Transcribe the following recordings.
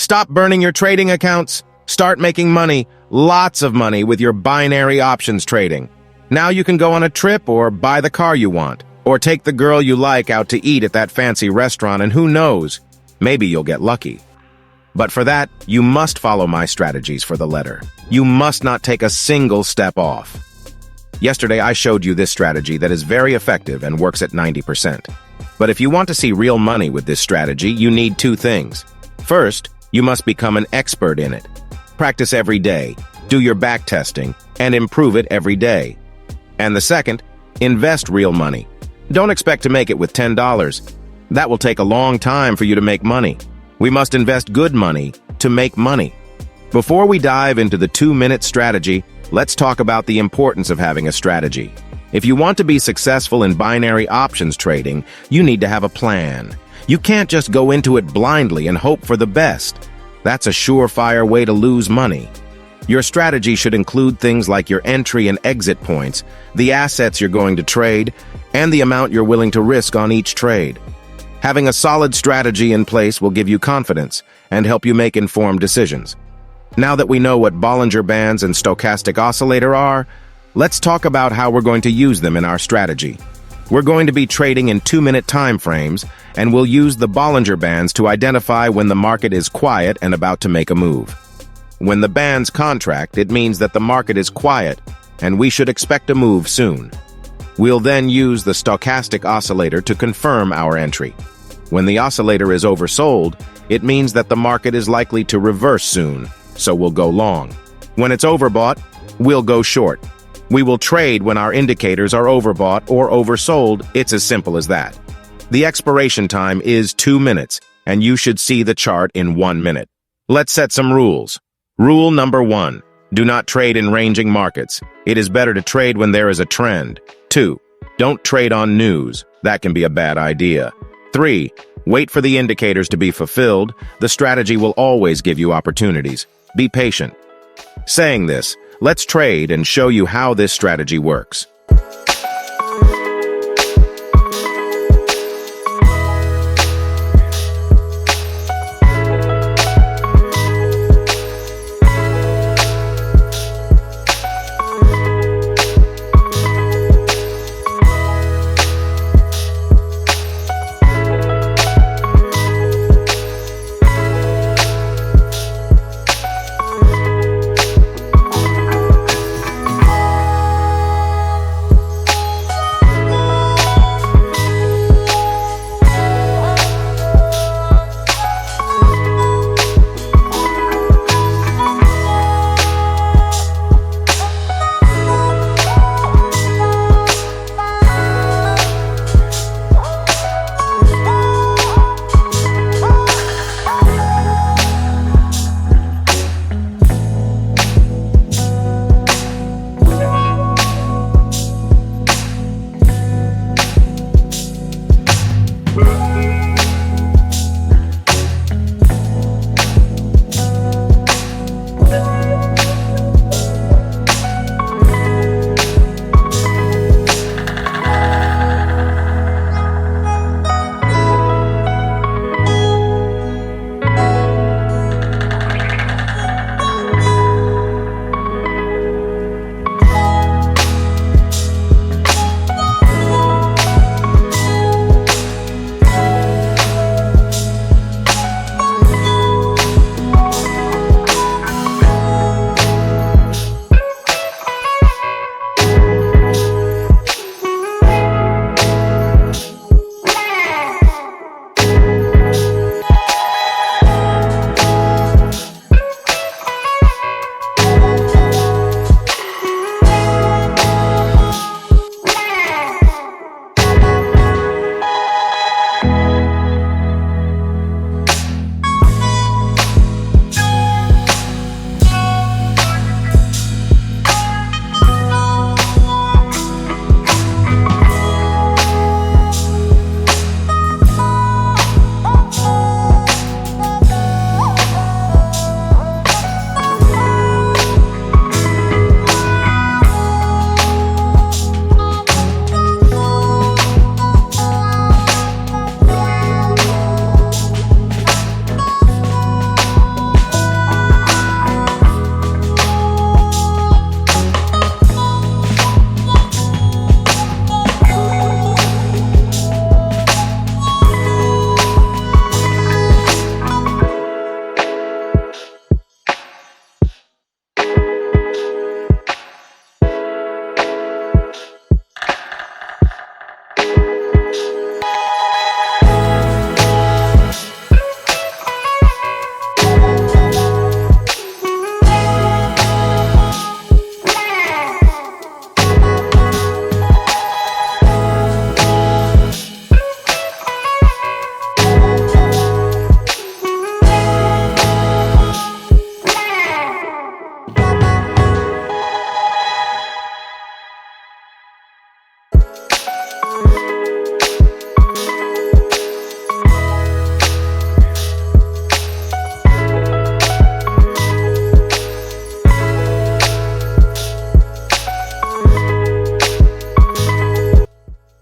Stop burning your trading accounts. Start making money, lots of money, with your binary options trading. Now you can go on a trip or buy the car you want, or take the girl you like out to eat at that fancy restaurant, and who knows, maybe you'll get lucky. But for that, you must follow my strategies for the letter. You must not take a single step off. Yesterday, I showed you this strategy that is very effective and works at 90%. But if you want to see real money with this strategy, you need two things. First, you must become an expert in it. Practice every day, do your back testing, and improve it every day. And the second, invest real money. Don't expect to make it with $10. That will take a long time for you to make money. We must invest good money to make money. Before we dive into the 2-minute strategy, let's talk about the importance of having a strategy. If you want to be successful in binary options trading, you need to have a plan. You can't just go into it blindly and hope for the best. That's a surefire way to lose money. Your strategy should include things like your entry and exit points, the assets you're going to trade, and the amount you're willing to risk on each trade. Having a solid strategy in place will give you confidence and help you make informed decisions. Now that we know what Bollinger Bands and stochastic oscillator are, let's talk about how we're going to use them in our strategy. We're going to be trading in 2-minute time frames, and we'll use the Bollinger Bands to identify when the market is quiet and about to make a move. When the bands contract, it means that the market is quiet, and we should expect a move soon. We'll then use the stochastic oscillator to confirm our entry. When the oscillator is oversold, it means that the market is likely to reverse soon, so we'll go long. When it's overbought, we'll go short. We will trade when our indicators are overbought or oversold. It's as simple as that. The expiration time is 2 minutes, and you should see the chart in 1 minute. Let's set some rules. Rule number 1. Do not trade in ranging markets. It is better to trade when there is a trend. 2. Don't trade on news. That can be a bad idea. 3. Wait for the indicators to be fulfilled. The strategy will always give you opportunities. Be patient. Saying this, let's trade and show you how this strategy works.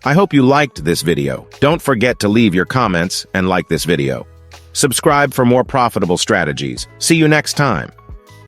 I hope you liked this video. Don't forget to leave your comments and like this video. Subscribe for more profitable strategies. See you next time.